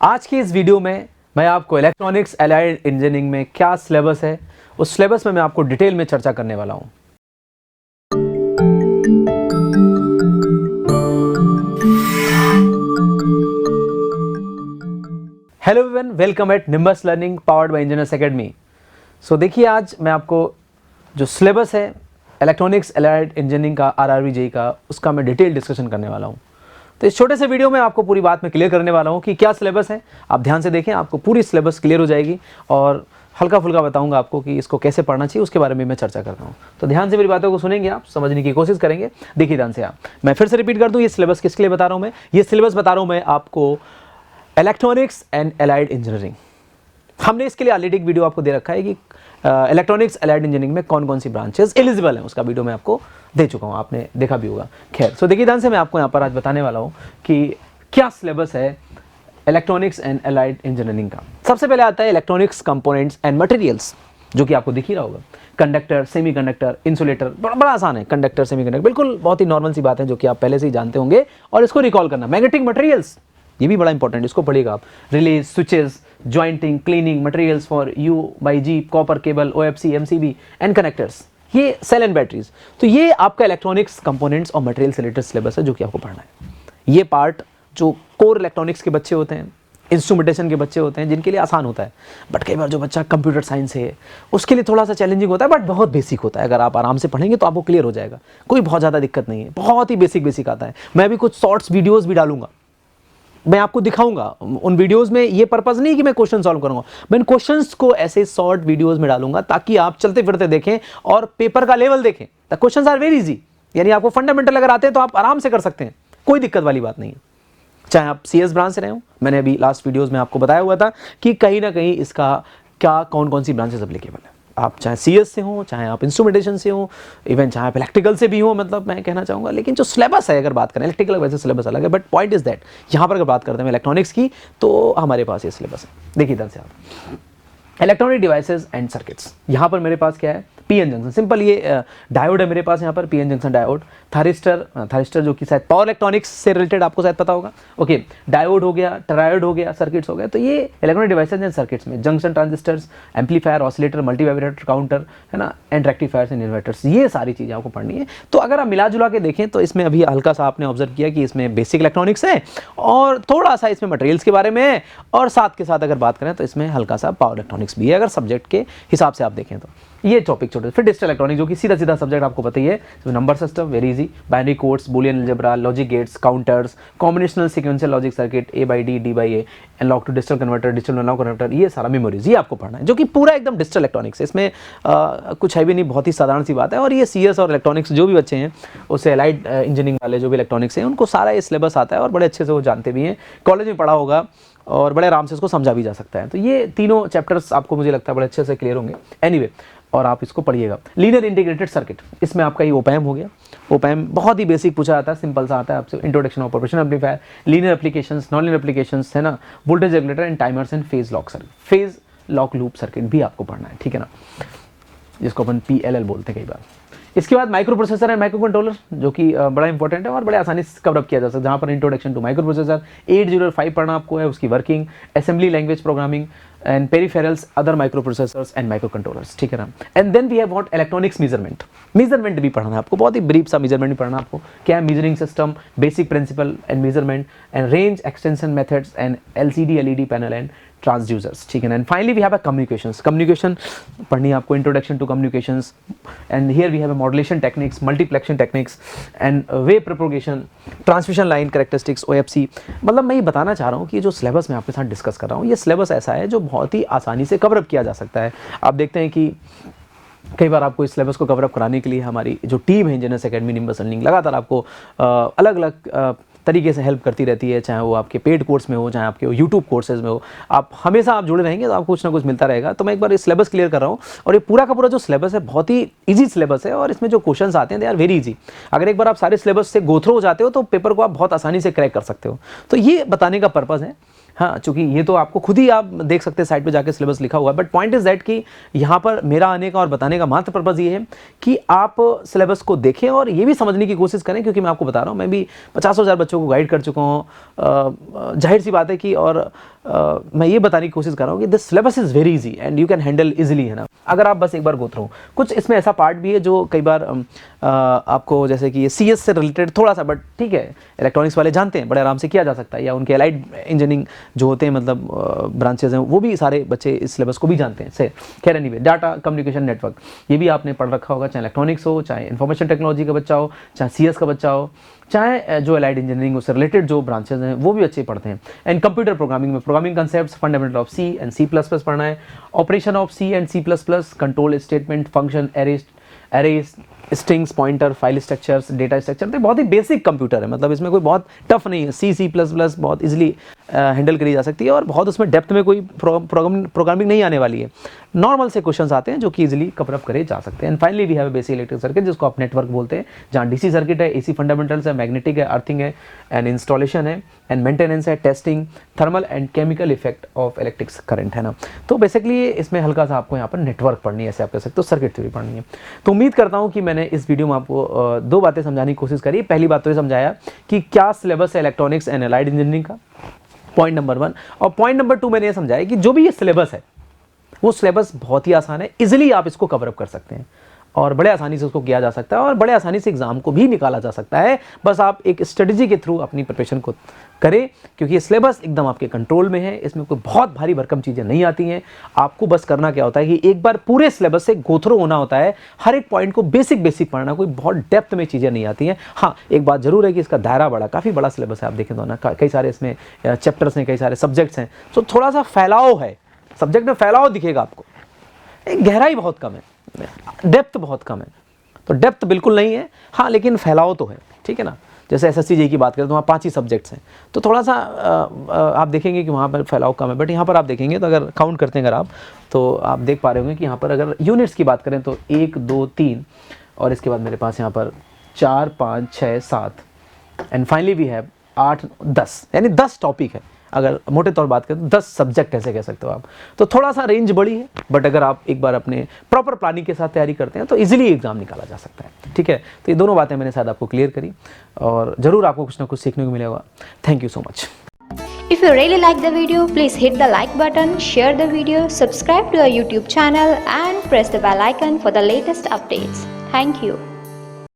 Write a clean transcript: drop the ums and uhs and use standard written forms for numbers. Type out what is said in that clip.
आज की इस वीडियो में मैं आपको इलेक्ट्रॉनिक्स एलाइड इंजीनियरिंग में क्या सिलेबस है, उस सिलेबस में मैं आपको डिटेल में चर्चा करने वाला हूं। Hello everyone, welcome at Nimbus learning powered by engineers academy. So देखिए, आज मैं आपको जो सिलेबस है इलेक्ट्रॉनिक्स एलाइड इंजीनियरिंग का RRB का, उसका मैं डिटेल डिस्कशन करने वाला हूं। तो इस छोटे से वीडियो में आपको पूरी बात मैं क्लियर करने वाला हूं कि क्या सिलेबस है। आप ध्यान से देखें, आपको पूरी सिलेबस क्लियर हो जाएगी और हल्का फुल्का बताऊंगा आपको कि इसको कैसे पढ़ना चाहिए, उसके बारे में मैं चर्चा करता हूं। तो ध्यान से मेरी बातों को सुनेंगे, आप समझने की कोशिश करेंगे। देखिए ध्यान से आप, मैं फिर से रिपीट कर दूं, ये सिलेबस किसके लिए बता रहा हूं मैं? ये सिलेबस बता रहा हूं मैं आपको इलेक्ट्रॉनिक्स एंड एलाइड इंजीनियरिंग। हमने इसके लिए ऑलरेडी एक वीडियो आपको दे रखा है कि इलेक्ट्रॉनिक्स एलाइड इंजीनियरिंग में कौन कौन सी ब्रांचेस एलिजिबल हैं, उसका वीडियो मैं आपको दे चुका हूं, आपने देखा भी होगा। खैर, सो देखिए ध्यान से, मैं आपको यहाँ पर आज बताने वाला हूँ कि क्या सिलेबस है इलेक्ट्रॉनिक्स एंड एलाइड इंजीनियरिंग का। सबसे पहले आता है इलेक्ट्रॉनिक्स कंपोनेंट्स एंड मटेरियल्स, जो कि आपको दिख ही रहा होगा। कंडक्टर, सेमीकंडक्टर, इंसुलेटर, बड़ा आसान है। कंडक्टर, सेमीकंडक्टर, बिल्कुल बहुत ही नॉर्मल सी बात है जो कि आप पहले से ही जानते होंगे और इसको रिकॉल करना। मैग्नेटिक मटेरियल्स, ये भी बड़ा इंपॉर्टेंट, इसको पढ़िएगा आप। Release, switches, jointing, cleaning, materials for U/G, copper cable, OFC, MCB and connectors, ये सेल एंड बैटरीज। तो ये आपका इलेक्ट्रॉनिक्स कंपोनेंट्स और मटेरियल से रिलेटेड सिलेबस है जो कि आपको पढ़ना है। ये पार्ट जो कोर इलेक्ट्रॉनिक्स के बच्चे होते हैं, इंस्ट्रूमेंटेशन के बच्चे होते हैं, जिनके लिए आसान होता है। बट कई बार जो बच्चा कंप्यूटर साइंस है, उसके लिए थोड़ा सा चैलेंजिंग होता है, बट बहुत बेसिक होता है। अगर आप आराम से पढ़ेंगे तो आपको क्लियर हो जाएगा, कोई बहुत ज़्यादा दिक्कत नहीं है, बहुत ही बेसिक आता है। मैं भी कुछ शॉर्ट्स वीडियोज़ भी डालूंगा, मैं आपको दिखाऊंगा। उन वीडियोस में ये पर्पस नहीं कि मैं क्वेश्चन सॉल्व करूंगा, मैं इन क्वेश्चंस को ऐसे शॉर्ट वीडियोस में डालूंगा ताकि आप चलते फिरते देखें और पेपर का लेवल देखें। The questions are very easy, यानी आपको फंडामेंटल अगर आते हैं तो आप आराम से कर सकते हैं, कोई दिक्कत वाली बात नहीं है। चाहे आप CS ब्रांच से रहे हो, मैंने अभी लास्ट वीडियोस में आपको बताया हुआ था कि कहीं ना कहीं इसका क्या कौन कौन सी ब्रांचेस एप्लीकेबल है। आप चाहे CS से हो, चाहे आप इंस्ट्रूमेंटेशन से हो, इवन चाहे आप इलेक्ट्रिकल से भी हो, मतलब मैं कहना चाहूँगा। लेकिन जो सिलेबस है, अगर बात करें इलेक्ट्रिकल, वैसे सिलेबस अलग है, बट पॉइंट इज दैट, यहाँ पर अगर बात करते हैं इलेक्ट्रॉनिक्स की, तो हमारे पास ये सिलेबस है। देखिए इधर से आप, इलेक्ट्रॉनिक डिवाइसेस एंड सर्किट्स, यहाँ पर मेरे पास क्या है? PN जंक्शन, सिंपल ये डायोड है मेरे पास यहाँ पर, PN जंक्शन डायोड। थारिस्टर जो कि शायद पावर इलेक्ट्रॉनिक्स से रिलेटेड आपको शायद पता होगा। ओके, डायोड हो गया, ट्रायोड हो गया, सर्किट्स हो गए। तो ये इलेक्ट्रॉनिक डिवाइसेस एंड सर्किट्स में junction, transistors, amplifier, oscillator, multivibrator, counter, है ना, एंड रेक्टिफायर्स एंड इन्वर्टर्स, ये सारी चीज़ें आपको पढ़नी है। तो अगर आप मिला जुला के देखें तो इसमें अभी हल्का सा आपने ऑब्जर्व किया कि इसमें बेसिक इलेक्ट्रॉनिक्स है और थोड़ा सा इसमें मटेरियल्स के बारे में है, और साथ के साथ अगर बात करें तो इसमें हल्का सा पावर इलेक्ट्रॉनिक्स भी है, अगर सब्जेक्ट के हिसाब से आप देखें तो। ये टॉपिक छोटे। फिर डिजिटल इलेक्ट्रॉनिक्स, जो कि सीधा सब्जेक्ट आपको पता ही है। Number system very easy, binary codes, Boolean algebra, logic gates, counters, combinational sequential logic circuit, A/D, D/A, unlock two digital converter, digital unlock converter, ये सारा मेमोरीज, ये आपको पढ़ना है, जो कि पूरा एकदम डिजिटल इलेक्ट्रॉनिक्स है। इसमें कुछ है भी नहीं, बहुत ही साधारण सी बात है। और ये CS और इलेक्ट्रॉनिक्स जो भी बच्चे हैं, उससे एलाइड इंजीनियरिंग वाले जो भी इलेक्ट्रॉनिक्स हैं, उनको सारा ये सिलेबस आता है और बड़े अच्छे से वो जानते भी हैं, कॉलेज में पढ़ा होगा और बड़े आराम से इसको समझा भी जा सकता है। तो ये तीनों चैप्टर्स आपको, मुझे लगता है, बड़े अच्छे से क्लियर होंगे। एनीवे, और आप इसको पढ़िएगा। लीनियर इंटीग्रेटेड सर्किट, इसमें आपका ये ओपैम हो गया। ओपैम बहुत ही बेसिक पूछा जाता है, सिंपल सा आता है आपसे। Introduction of operation amplifier, linear applications, non linear applications, है ना, voltage regulator and timers and phase lock circuit, phase lock loop circuit भी आपको पढ़ना है, ठीक है ना, जिसको अपन PLL बोलते हैं कई बार। इसके बाद micro processor and micro controller, जो कि बड़ा इंपॉर्टेंट है और बड़े आसानी से कवर अप किया जा सकता है। जहाँ पर इंट्रोडक्शन टू माइक्रो प्रोसेसर 8005 पढ़ना आपको है, उसकी working, assembly language programming and peripherals, other microprocessors and microcontrollers, ठीक है ना। And then we have what, electronics measurement भी पढ़ना है आपको, बहुत ही ब्रीफ सा मेजरमेंट भी पढ़ना है आपको। क्या है? Measuring system, basic principle and measurement and range extension methods and LCD LED panel and transducers, ठीक है ना। And finally we have a communication पढ़नी है आपको, introduction to communications, and here we have a modulation techniques, multiplexing techniques and wave propagation, transmission line characteristics, OFC। मतलब मैं ये बताना चाह रहा हूँ कि जो सिलेबस मैं आपके साथ डिस्कस कर रहा हूँ, ये सिलेबस ऐसा है जो बहुत ही आसानी से कवर अप किया जा सकता है। आप देखते हैं कि कई बार आपको इस सिलेबस को कवर अप कराने के लिए हमारी जो टीम है इंजीनियर्स एकेडमी निम्बस लर्निंग, लगातार आपको अलग अलग तरीके से हेल्प करती रहती है, चाहे वो आपके पेड कोर्स में हो, चाहे आपके यूट्यूब कोर्सेज में हो। आप हमेशा आप जुड़े रहेंगे तो आपको कुछ ना कुछ मिलता रहेगा। तो मैं एक बार इस सिलेबस क्लियर कर रहा हूँ, और ये पूरा का पूरा जो सिलेबस है बहुत ही इजी सिलेबस है, और इसमें जो क्वेश्चंस आते हैं दे आर वेरी इजी। अगर एक बार आप सारे सिलेबस से गो थ्रू हो जाते हो तो पेपर को आप बहुत आसानी से क्रैक कर सकते हो। तो ये बताने का पर्पज़ है हाँ, चूंकि ये तो आपको खुद ही आप देख सकते हैं साइट पे जाके सिलेबस लिखा हुआ है, बट पॉइंट इज दैट कि यहाँ पर मेरा आने का और बताने का मात्र पर्पज़ ये है कि आप सिलेबस को देखें और ये भी समझने की कोशिश करें, क्योंकि मैं आपको बता रहा हूँ मैं भी 50,000 बच्चों को गाइड कर चुका हूँ। जाहिर सी बात है कि और मैं ये बताने की कोशिश कर रहा हूँ कि this syllabus is very easy and you can handle easily, है ना, अगर आप बस एक बार गो थ्रू। कुछ इसमें ऐसा पार्ट भी है जो कई बार आपको, जैसे कि ये CS से रिलेटेड थोड़ा सा, बट ठीक है, इलेक्ट्रॉनिक्स वाले जानते हैं, बड़े आराम से किया जा सकता है, या उनके अलाइड इंजीनियरिंग जो होते हैं, मतलब ब्रांचेज हैं, वो भी सारे बच्चे इस सिलेबस को भी जानते हैं से। खैर एनीवे, डाटा कम्युनिकेशन नेटवर्क ये भी आपने पढ़ रखा होगा, चाहे इलेक्ट्रॉनिक्स हो, चाहे इन्फॉर्मेशन टेक्नोलॉजी का बच्चा हो, चाहे CS का बच्चा हो, चाहे जो अलाइड इंजीनियरिंग उससे रिलेटेड जो ब्रांचेज हैं वो भी अच्छे पढ़ते हैं। एंड कंप्यूटर प्रोग्रामिंग में programming concepts, fundamental of C and C++ पढ़ना है, operation of C and C++, control statement, function, arrays, strings, pointer, file structures, data structure, तो बहुत ही बेसिक कंप्यूटर है, मतलब इसमें कोई बहुत टफ नहीं है। C++ बहुत इजीली हैंडल करी जा सकती है और बहुत उसमें डेप्थ में कोई प्रोग्रामिंग नहीं आने वाली है। नॉर्मल से क्वेश्चंस आते हैं जो कि इजीली कवर अप करे जा सकते हैं। And finally we have a basic electric circuit, जिसको आप नेटवर्क बोलते हैं, जहाँ DC सर्किट है, AC फंडामेंटल्स है, मैग्नेटिक है, अर्थिंग है, एंड इंस्टॉलेशन है, एंड मेंटेनेंस है, testing, thermal and chemical effect of electric current, है ना। तो बेसिकली इसमें हल्का सा आपको यहाँ पर नेटवर्क पढ़नी है, ऐसे आप कह सकते हो, सर्किट थ्योरी पढ़नी है। तो उम्मीद करता हूँ कि मैंने इस वीडियो में आपको दो बातें समझाने की कोशिश करी। पहली बात तो ये समझाया कि क्या सिलेबस है इलेक्ट्रॉनिक्स एंड अलाइड इंजीनियरिंग का, पॉइंट नंबर 1, और पॉइंट नंबर 2 मैंने ये समझाया कि जो भी ये सिलेबस है वो सिलेबस बहुत ही आसान है, इजीली आप इसको कवर अप कर सकते हैं और बड़े आसानी से उसको किया जा सकता है और बड़े आसानी से एग्जाम को भी निकाला जा सकता है। बस आप एक स्ट्रेटजी के थ्रू अपनी प्रिपरेशन को करें, क्योंकि ये सिलेबस एकदम आपके कंट्रोल में है, इसमें कोई बहुत भारी भरकम चीज़ें नहीं आती हैं। आपको बस करना क्या होता है कि एक बार पूरे सिलेबस से गो थ्रू होना होता है, हर एक पॉइंट को बेसिक पढ़ना, कोई बहुत डेप्थ में चीज़ें नहीं आती हैं। हाँ, एक बात जरूर है कि इसका दायरा बड़ा, काफ़ी बड़ा सिलेबस है, आप देखें तो ना, कई सारे इसमें चैप्टर्स हैं, कई सारे सब्जेक्ट्स हैं, तो थोड़ा सा फैलाव है, सब्जेक्ट में फैलाव दिखेगा आपको, गहराई बहुत कम है, डेप्थ बहुत कम है। तो डेप्थ बिल्कुल नहीं है, हाँ, लेकिन फैलाव तो है, ठीक है ना। जैसे SSC JEE की बात करें तो वहाँ 5 ही सब्जेक्ट्स हैं, तो थोड़ा सा आप देखेंगे कि वहाँ पर फैलाव कम है, बट यहाँ पर आप देखेंगे तो अगर काउंट करते हैं अगर आप, तो आप देख पा रहे होंगे कि यहाँ पर अगर यूनिट्स की बात करें तो 1, 2, 3 और इसके बाद मेरे पास यहाँ पर 4, 5, 6, 7 एंड फाइनली वी हैव 8, 10, यानी 10 टॉपिक है। अगर मोटे तौर बात करें तो 10 सब्जेक्ट ऐसे कह सकते हो आप। तो थोड़ा सा रेंज बड़ी है, बट अगर आप एक बार अपने प्रॉपर प्लानिंग के साथ तैयारी करते हैं तो इजीली एग्जाम निकाला जा सकता है, ठीक है। तो ये दोनों बातें मैंने शायद आपको क्लियर करी और ज़रूर आपको कुछ ना कुछ सीखने को मिलेगा। Thank you so much. If you really like the video, please hit the like button, share the video, subscribe to our YouTube channel and press the bell icon for the latest updates. Thank you.